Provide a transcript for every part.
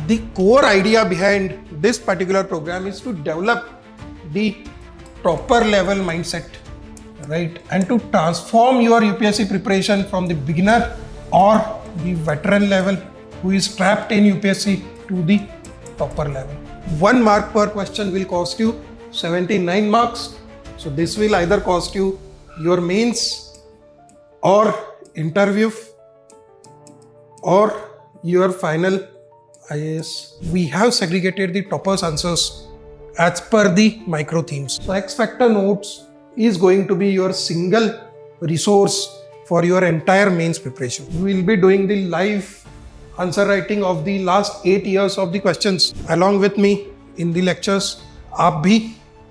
the core idea behind this particular program is to develop the proper level mindset, right? And to transform your UPSC preparation from the beginner or the veteran level who is trapped in UPSC to the topper level. 1 mark per question will cost you 79 marks. So this will either cost you your mains or interview or your final IAS. We have segregated the toppers answers as per the microthemes. So X Factor Notes is going to be your single resource for your entire mains preparation. We will be doing the live answer writing of the last 8 years of the questions along with me in the lectures. आप भी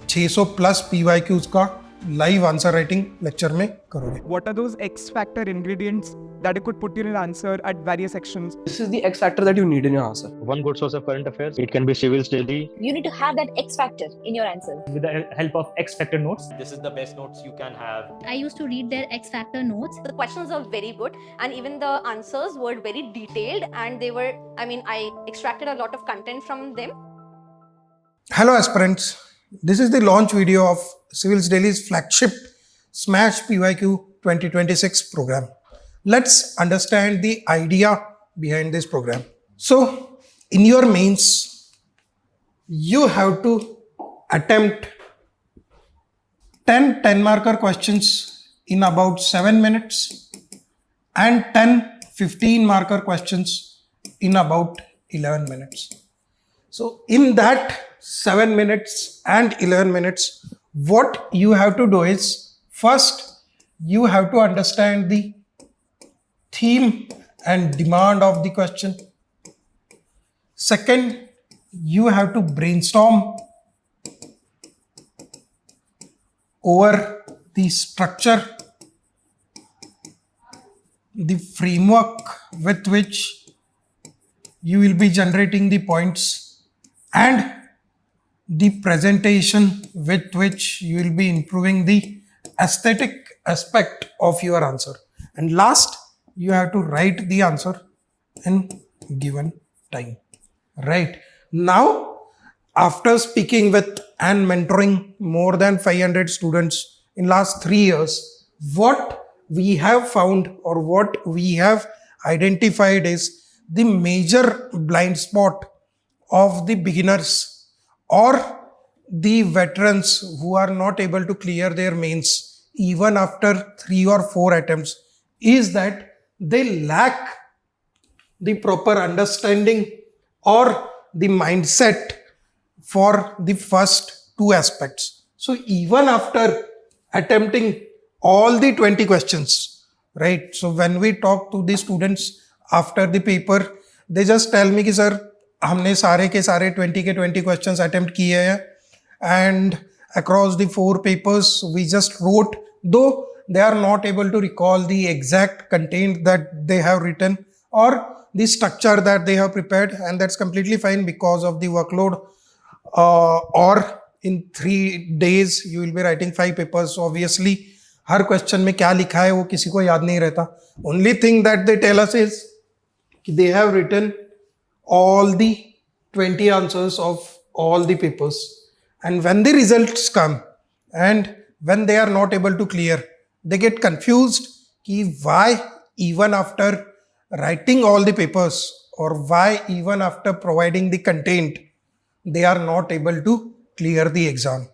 600 plus PYQs का live answer writing lecture में करोगे. What are those X factor ingredients that you could put in an answer at various sections? This is the X factor that you need in your answer. One good source of current affairs. It can be Civilsdaily. You need to have that X factor in your answer. With the help of X factor notes. This is the best notes you can have. I used to read their X factor notes. The questions are very good and even the answers were very detailed and they were, I extracted a lot of content from them. Hello aspirants, this is the launch video of Civilsdaily's flagship Smash PYQ 2026 program. Let's understand the idea behind this program. So, in your mains, you have to attempt 10 10-marker questions in about 7 minutes and 10 15-marker questions in about 11 minutes. So, in that 7 minutes and 11 minutes, what you have to do is, first, you have to understand the theme and demand of the question. Second, you have to brainstorm over the structure, the framework with which you will be generating the points, and the presentation with which you will be improving the aesthetic aspect of your answer. And last, you have to write the answer in given time. Right. Now, after speaking with and mentoring more than 500 students in last 3 years, what we have found or what we have identified is the major blind spot of the beginners or the veterans who are not able to clear their mains even after 3 or 4 attempts is that they lack the proper understanding or the mindset for the first 2 aspects. So even after attempting all the 20 questions, right? So when we talk to the students after the paper, they just tell me कि sir, हमने सारे के सारे 20 के 20 questions attempt किए हैं and across the 4 papers we just wrote, though they are not able to recall the exact content that they have written or the structure that they have prepared, and that's completely fine because of the workload, or in 3 days you will be writing 5 papers. So obviously her question में क्या लिखा है वो किसी को याद नहीं रहता. Only thing that they tell us is कि they have written all the 20 answers of all the papers, and when the results come and when they are not able to clear, they get confused कि why even after writing all the papers or why even after providing the content they are not able to clear the exam,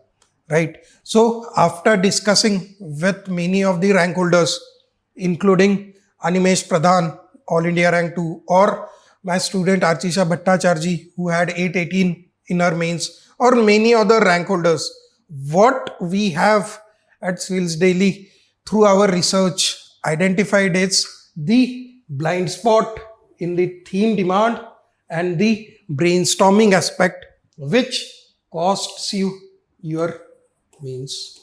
right? So after discussing with many of the rank holders including Animesh Pradhan, All India Rank 2, or my student Archisha Bhattacharji who had 818 in her mains, or many other rank holders, what we have at Civilsdaily through our research identified is the blind spot in the theme demand and the brainstorming aspect which costs you your mains.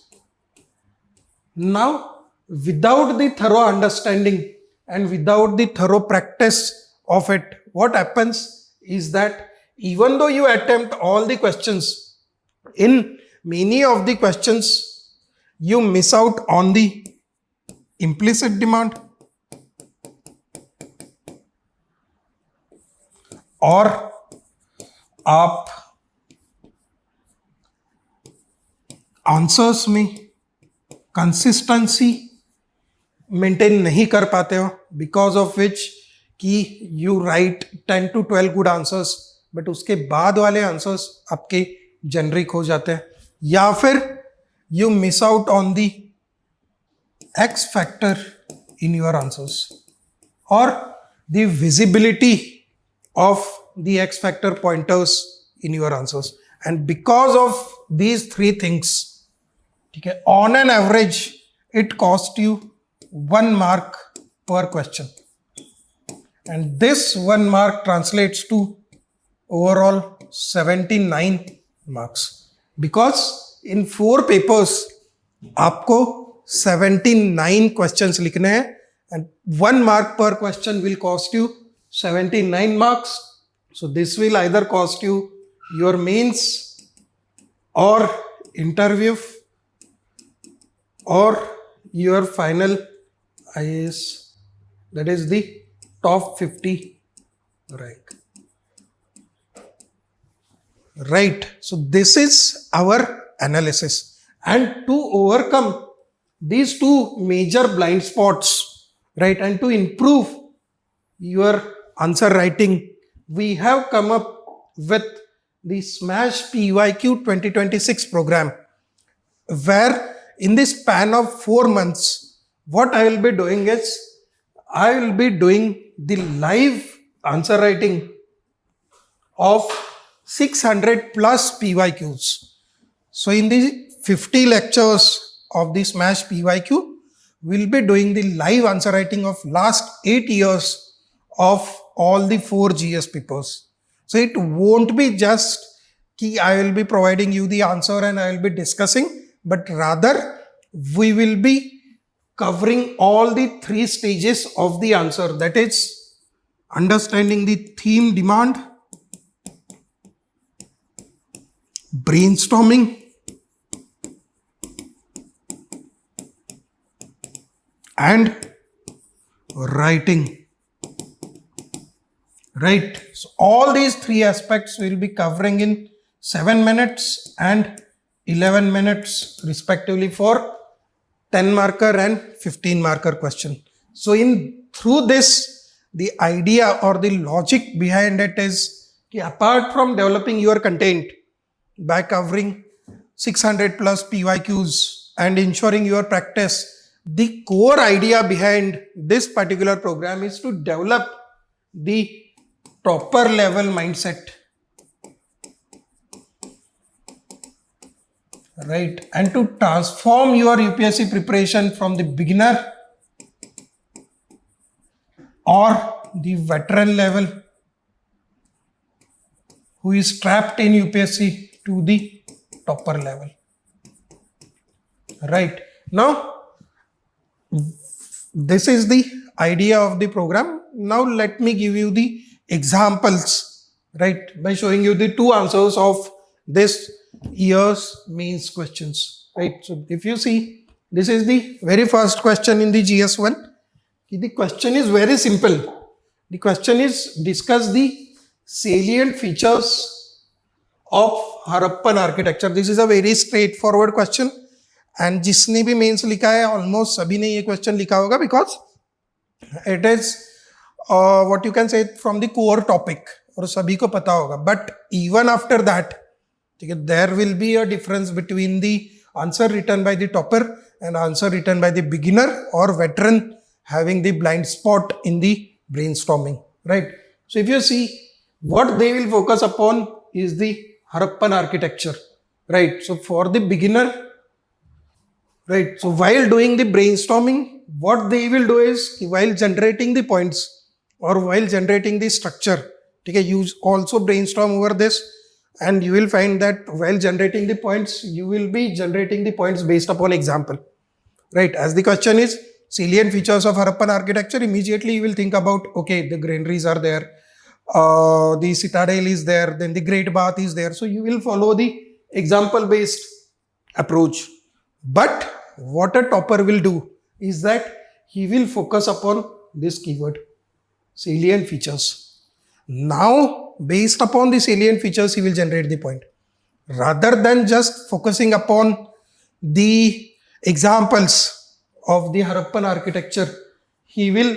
Now, without the thorough understanding and without the thorough practice of it, what happens is that even though you attempt all the questions, in many of the questions you miss out on the implicit demand or आप answers में consistency maintain नहीं कर पाते हो, because of which कि you right 10 to 12 good answers, but उसके बाद वाले आंसर्स आपके जेनरिक हो जाते हैं, या फिर you miss out on the X factor in your answers और the visibility of the X factor pointers in your answers. And because of these three things, ठीक है, on an average it cost you 1 mark per question, and this 1 mark translates to overall 79 marks, because in 4 papers आपको 79 questions लिखने हैं, and 1 mark per question will cost you 79 marks. So this will either cost you your mains or interview or your final IAS, that is the top 50 rank. Right, so this is our analysis, and to overcome these two major blind spots, right, and to improve your answer writing, we have come up with the Smash PYQ 2026 program, where in the span of 4 months, what I will be doing is, I will be doing the live answer writing of 600 plus PYQs. So in the 50 lectures of the Smash PYQ, we'll be doing the live answer writing of last 8 years of all the 4 GS papers. So it won't be just कि I will be providing you the answer and I will be discussing, but rather we will be covering all the 3 stages of the answer, that is understanding the theme demand, brainstorming, and writing. Right, so all these 3 aspects we will be covering in 7 minutes and 11 minutes respectively for 10 marker and 15 marker question. So through this, the idea or the logic behind it is कि apart from developing your content by covering 600 plus PYQs and ensuring your practice, the core idea behind this particular program is to develop the proper level mindset, right, and to transform your UPSC preparation from the beginner or the veteran level who is trapped in UPSC to the topper level. Right, now this is the idea of the program. Now let me give you the examples, right, by showing you the 2 answers of this year's mains questions, right. So if you see, this is the very first question in the GS1. The question is very simple. The question is, discuss the salient features of Harappan architecture. This is a very straightforward question, and जिसने भी mains लिखा है almost सभी ने ये question लिखा होगा, because it is what you can say from the core topic, और सभी को पता होगा. But even after that, there will be a difference between the answer written by the topper and answer written by the beginner or veteran having the blind spot in the brainstorming, right. So if you see, what they will focus upon is the Harappan architecture, right. So for the beginner, right, so while doing the brainstorming, what they will do is, while generating the points or while generating the structure, okay, you also brainstorm over this, and you will find that while generating the points, you will be generating the points based upon example, right. As the question is salient features of Harappan architecture, immediately you will think about, okay, the granaries are there, the citadel is there, then the great bath is there. So you will follow the example based approach. But what a topper will do is that he will focus upon this keyword, salient features. Now based upon the salient features, he will generate the point. Rather than just focusing upon the examples of the Harappan architecture, he will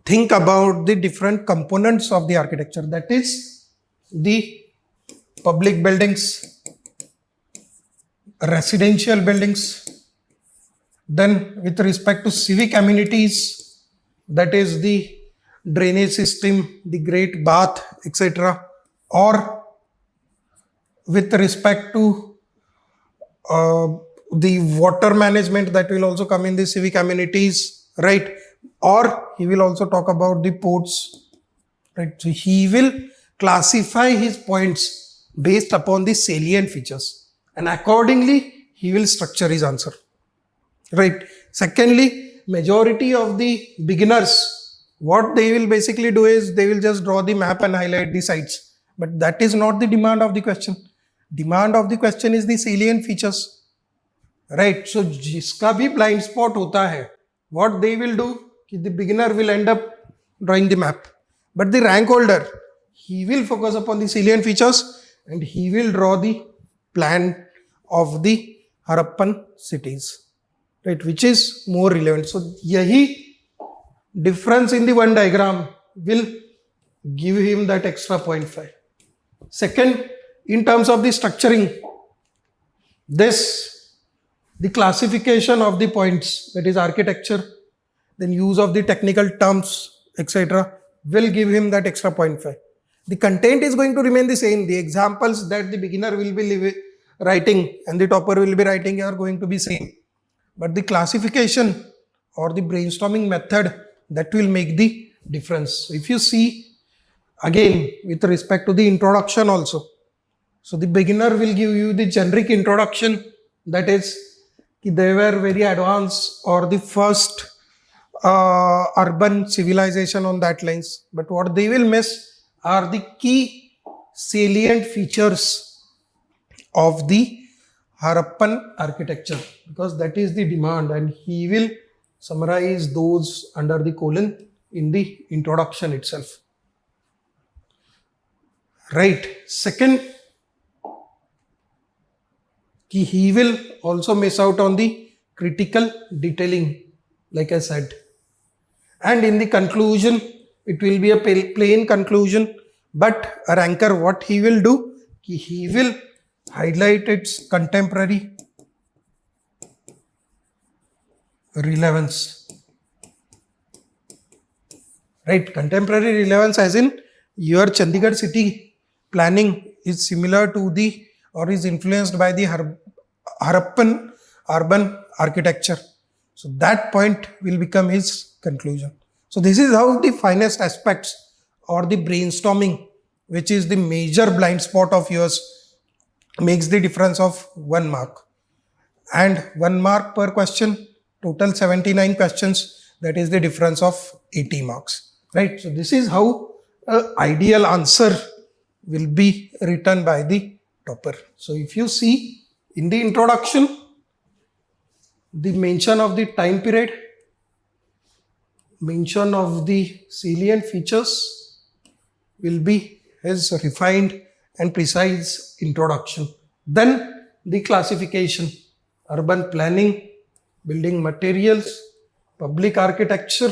think about the different components of the architecture. That is the public buildings, residential buildings, then with respect to civic amenities, that is the drainage system, the great bath, etc. Or with respect to the water management, that will also come in the civic amenities, right? Or he will also talk about the ports, right? So he will classify his points based upon the salient features, and accordingly he will structure his answer, right? Secondly, majority of the beginners, what they will basically do is they will just draw the map and highlight the sites, but that is not the demand of the question. Demand of the question is the salient features, right? So जिसका भी blind spot होता है, what they will do, the beginner will end up drawing the map, but the rank holder, he will focus upon the salient features and he will draw the plan of the Harappan cities, right, which is more relevant. So yahi difference in the one diagram will give him that extra 0.5. Second, in terms of the structuring, the classification of the points, that is architecture, then use of the technical terms, etc., will give him that extra 0.5. The content is going to remain the same. The examples that the beginner will be writing and the topper will be writing are going to be same. But the classification or the brainstorming method, that will make the difference. So if you see, again, with respect to the introduction also, so the beginner will give you the generic introduction, that is, they were very advanced or the first urban civilization on that lines. But what they will miss are the key salient features of the Harappan architecture, because that is the demand, and he will summarize those under the colon in the introduction itself. Right. Second, he will also miss out on the critical detailing, like I said. And in the conclusion, it will be a plain conclusion, but a ranker, what he will do, he will highlight its contemporary relevance. Right, contemporary relevance as in your Chandigarh city planning is similar to the or is influenced by the Harappan urban architecture. So that point will become his conclusion. So this is how the finest aspects or the brainstorming, which is the major blind spot of yours, makes the difference of 1 mark. And 1 mark per question, total 79 questions, that is the difference of 80 marks. Right? So this is how an ideal answer will be written by the topper. So if you see in the introduction, the mention of the time period, mention of the salient features will be his refined and precise introduction. Then the classification, urban planning, building materials, public architecture,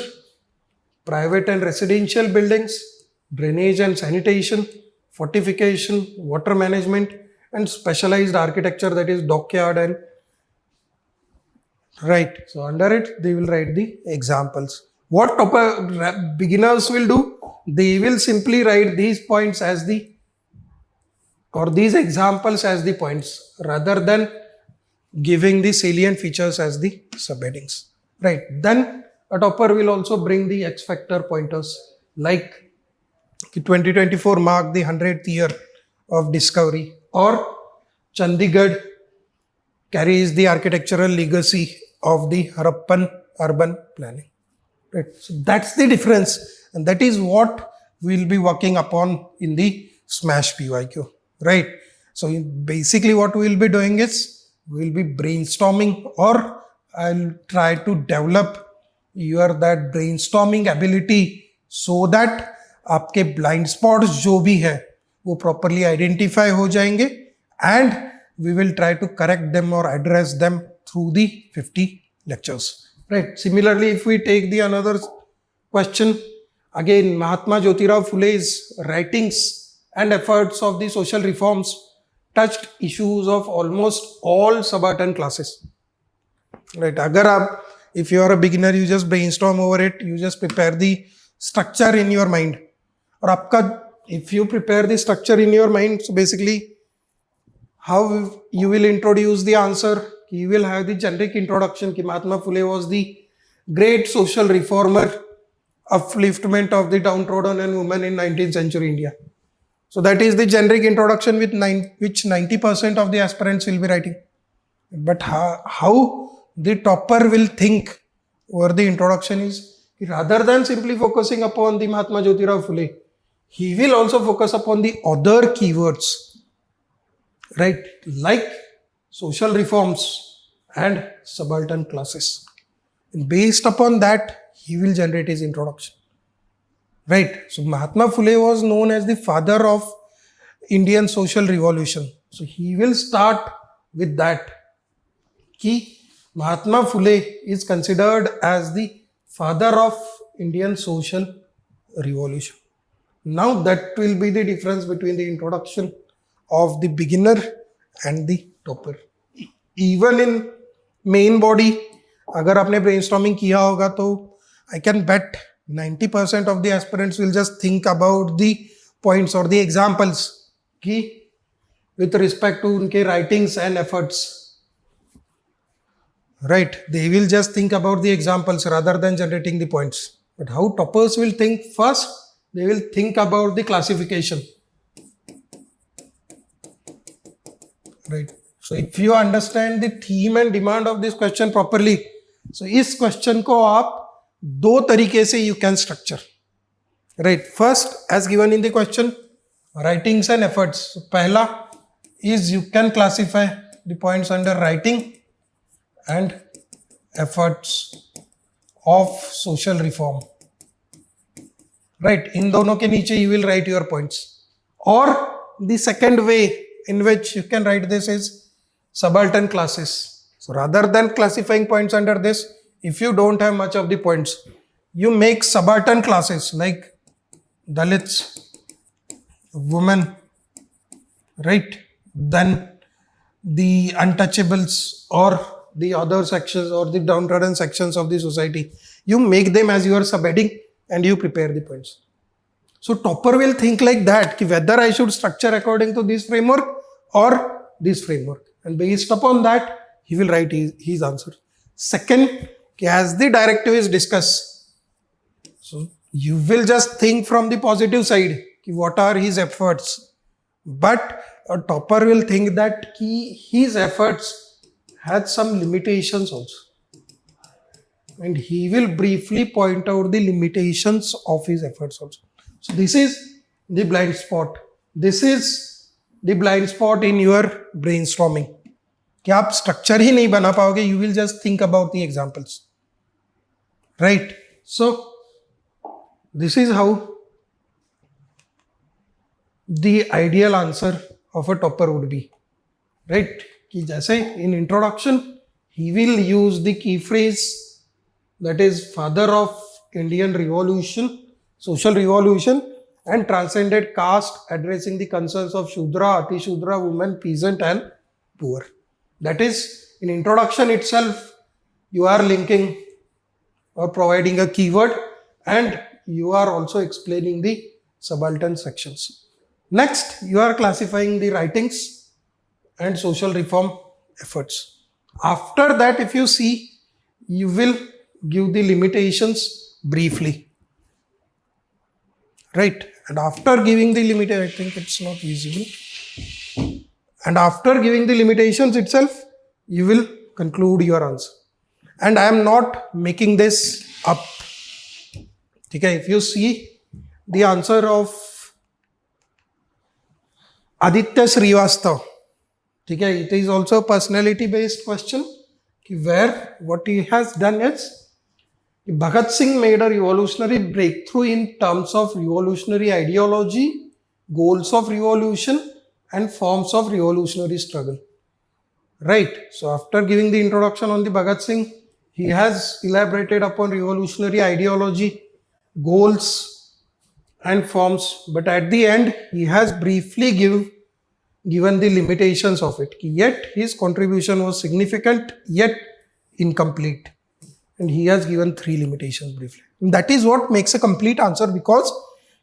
private and residential buildings, drainage and sanitation, fortification, water management, and specialized architecture, that is dockyard and right. So under it, they will write the examples. What beginners will do, they will simply write these points as the, or these examples as the points, rather than giving the salient features as the subheadings. Right. Then a topper will also bring the X factor pointers, like 2024 marked the 100th year of discovery, or Chandigarh carries the architectural legacy of the Harappan urban planning. Right. So that's the difference, and that is what we'll be working upon in the Smash PYQ. Right. So basically what we'll be doing is we'll be brainstorming, or I'll try to develop your that brainstorming ability so that आपके blind spots जो भी है वो properly identify हो जाएंगे and we will try to correct them or address them through the 50 lectures. Right. Similarly, if we take the another question, again Mahatma Jyotiba Phule's writings and efforts of the social reforms touched issues of almost all subaltern classes. Right. अगर आप, if you are a beginner, you just brainstorm over it, you just prepare the structure in your mind. और आपका, if you prepare the structure in your mind, so basically how you will introduce the answer, you will have the generic introduction कि Mahatma Phule was the great social reformer, upliftment of the downtrodden and women in 19th century India. So that is the generic introduction with which 90% of the aspirants will be writing. But how the topper will think over the introduction is, rather than simply focusing upon the Mahatma Jyotiba Phule, he will also focus upon the other keywords, right? Like social reforms and subaltern classes. And based upon that, he will generate his introduction. Right. So Mahatma Phule was known as the father of Indian social revolution. So he will start with that. Ki Mahatma Phule is considered as the father of Indian social revolution. Now that will be the difference between the introduction of the beginner and the topper. Even in main body, अगर आपने brainstorming किया होगा तो I can bet 90% of the aspirants will just think about the points or the examples कि with respect to उनके writings and efforts. Right, they will just think about the examples rather than generating the points. But how toppers will think? First, they will think about the classification. Right. So if you understand the theme and demand of this question properly, so इस question को आप दो तरीके से you can structure. Right. First, as given in the question, writings and efforts. So पहला is you can classify the points under writing and efforts of social reform. Right. In दोनों के नीचे you will write your points. Or the second way in which you can write this is subaltern classes. So rather than classifying points under this, if you don't have much of the points, you make subaltern classes like Dalits, women, right? Then the untouchables or the other sections or the downtrodden sections of the society. You make them as your subheading and you prepare the points. So topper will think like that, ki whether I should structure according to this framework or this framework. And based upon that, he will write his answer. Second, as the directive is discussed, so you will just think from the positive side, what are his efforts. But a topper will think that his efforts had some limitations also. And he will briefly point out the limitations of his efforts also. So this is the blind spot. This is the blind spot in your brainstorming. कि आप structure ही नहीं बना पाओगे, you will just think about the examples. Right? So this is how the ideal answer of a topper would be. Right? कि जैसे in introduction, he will use the key phrase that is father of Indian revolution, social revolution, and transcended caste, addressing the concerns of Shudra, Ati Shudra, women, peasant and poor. That is, in introduction itself, you are linking or providing a keyword and you are also explaining the subaltern sections. Next, you are classifying the writings and social reform efforts. After that, if you see, you will give the limitations briefly. Right? And after giving the limitations, I think it's not visible. And after giving the limitations itself, you will conclude your answer. And I am not making this up. Okay, if you see the answer of Aditya Srivastav, okay, it is also a personality based question where what he has done is Bhagat Singh made a revolutionary breakthrough in terms of revolutionary ideology goals of revolution and forms of revolutionary struggle. Right. So after giving the introduction on the Bhagat Singh, he has elaborated upon revolutionary ideology, goals and forms, but at the end he has briefly given the limitations of it. Yet his contribution was significant yet incomplete, and he has given 3 limitations briefly. And that is what makes a complete answer, because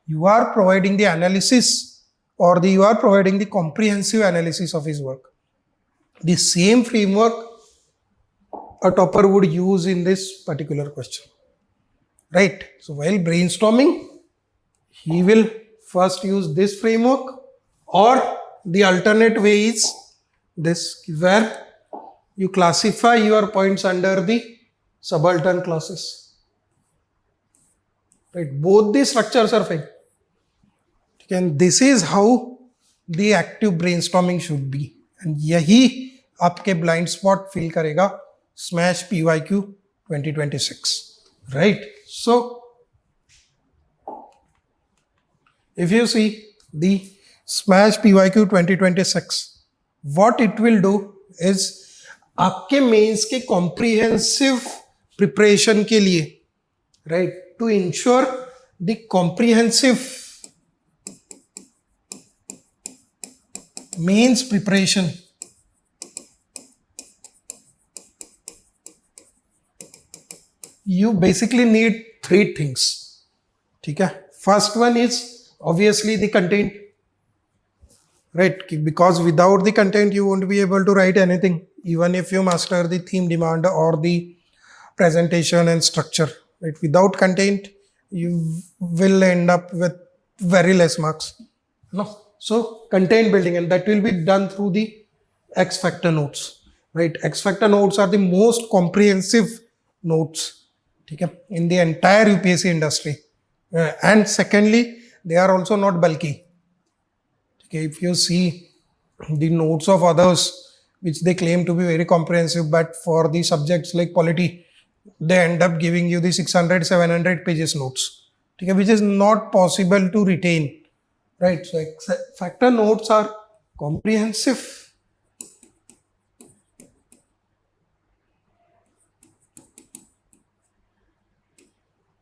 you are providing the analysis or you are providing the comprehensive analysis of his work. The same framework a topper would use in this particular question, right? So while brainstorming, he will first use this framework, or the alternate way is this, where you classify your points under the subaltern classes, right? Both the structures are fine, and this is how the active brainstorming should be, and यही आपके blind spot fill करेगा Smash PYQ 2026, right? So if you see the Smash PYQ 2026, what it will do is आपके mains के comprehensive preparation के लिए, right, to ensure the comprehensive mains preparation, you basically need 3 things. ठीक है? First one is obviously the content, right? Because without the content you won't be able to write anything, even if you master the theme, demand or the presentation and structure, right? Without content you will end up with very less marks. No. So content building, and that will be done through the X factor notes, right? X factor notes are the most comprehensive notes in the entire UPSC industry, and secondly they are also not bulky. Okay, if you see the notes of others which they claim to be very comprehensive, but for the subjects like polity they end up giving you the 600-700 pages notes, okay, which is not possible to retain, right? So factor notes are comprehensive,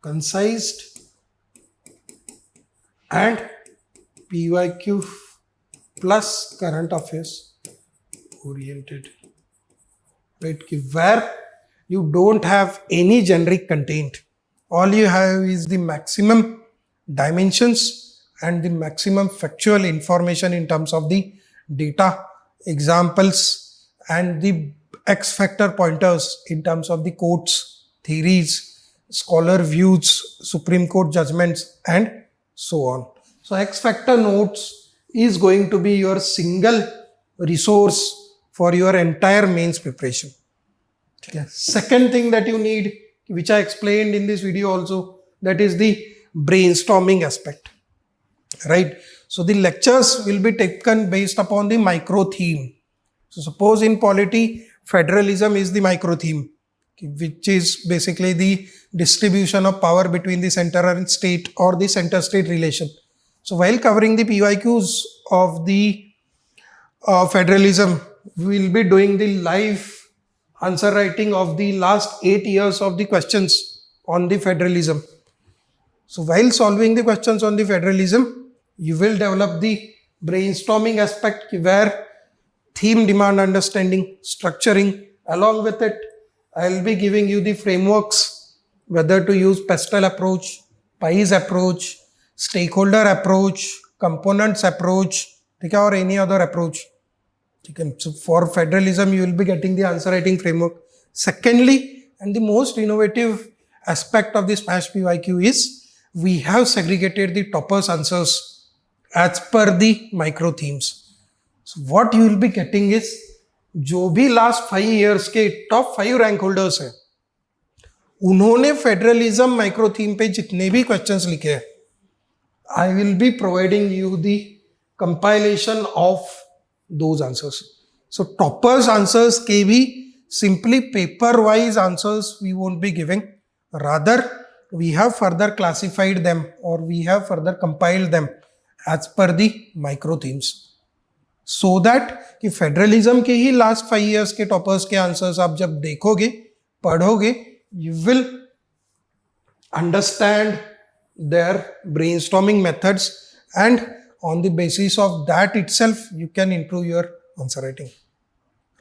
concise and PYQ plus current affairs oriented, right? Where you don't have any generic content, all you have is the maximum dimensions and the maximum factual information in terms of the data, examples and the X factor pointers in terms of the quotes, theories, scholar views, Supreme Court judgments and so on. So X factor notes is going to be your single resource for your entire mains preparation. Okay. Second thing that you need, which I explained in this video also, that is the brainstorming aspect, right? So the lectures will be taken based upon the micro theme. So suppose in polity, federalism is the micro theme, which is basically the distribution of power between the center and state or the center-state relation. So while covering the PYQs of the federalism, we will be doing the live answer writing of the last 8 years of the questions on the federalism. So while solving the questions on the federalism, you will develop the brainstorming aspect where theme, demand, understanding, structuring. Along with it, I will be giving you the frameworks, whether to use PESTLE approach, PIES approach, stakeholder approach, components approach, or any other approach. So for federalism, you will be getting the answer writing framework. Secondly, and the most innovative aspect of the Smash PYQ is we have segregated the toppers answers as per the micro themes. So what you will be getting is जो भी last 5 years के top 5 rank holders हैं, उन्होंने federalism micro theme पे जितने भी questions लिखे हैं, I will be providing you the compilation of those answers. So toppers answers के भी simply paper wise answers we won't be giving. Rather, we have further classified them or we have further compiled them as per the microthemes. So that कि federalism के ही last 5 years के toppers के answers आप जब देखोगे, पढ़ोगे, you will understand their brainstorming methods, and on the basis of that itself you can improve your answer writing,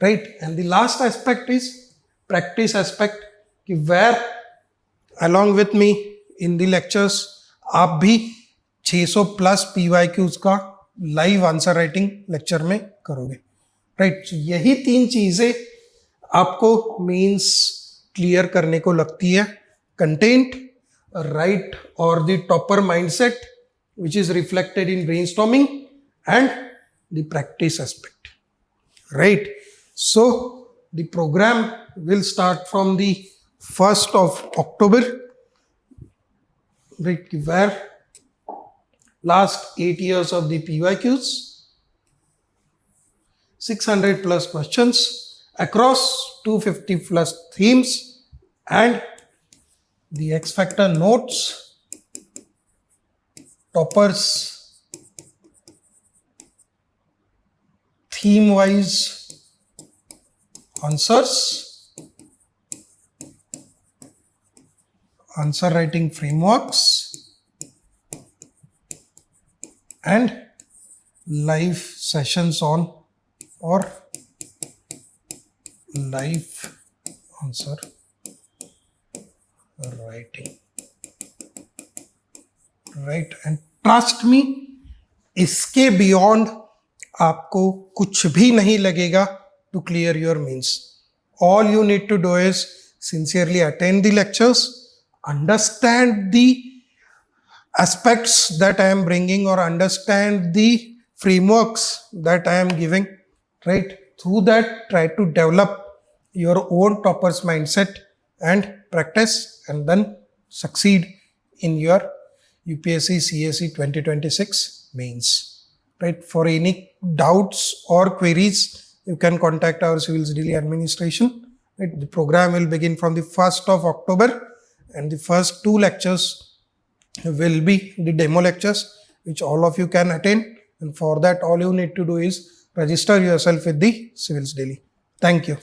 right? And the last aspect is practice aspect, कि where along with me in the lectures आप भी 600 plus PYQs का live answer writing lecture में करोगे, right? यही 3 चीजें आपको mains clear करने को लगती है. कंटेंट, राइट और the topper mindset which is reflected in brainstorming, and the practice aspect, right? So the program will start from the 1st of October, right, where last 8 years of the PYQs, 600 plus questions across 250 plus themes, and the X Factor notes, toppers, theme wise answers, answer writing frameworks, and live sessions on or live answer writing, right? And trust me, इसके beyond आपको कुछ भी नहीं लगेगा to clear your means. All you need to do is sincerely attend the lectures, understand the aspects that I am bringing, or understand the frameworks that I am giving, right? Through that, try to develop your own toppers mindset and practice, and then succeed in your UPSC CSE 2026 mains, right? For any doubts or queries, you can contact our Civilsdaily administration, right? The program will begin from the 1st of October, and the first 2 lectures will be the demo lectures, which all of you can attend. And for that, all you need to do is register yourself with the Civilsdaily. Thank you.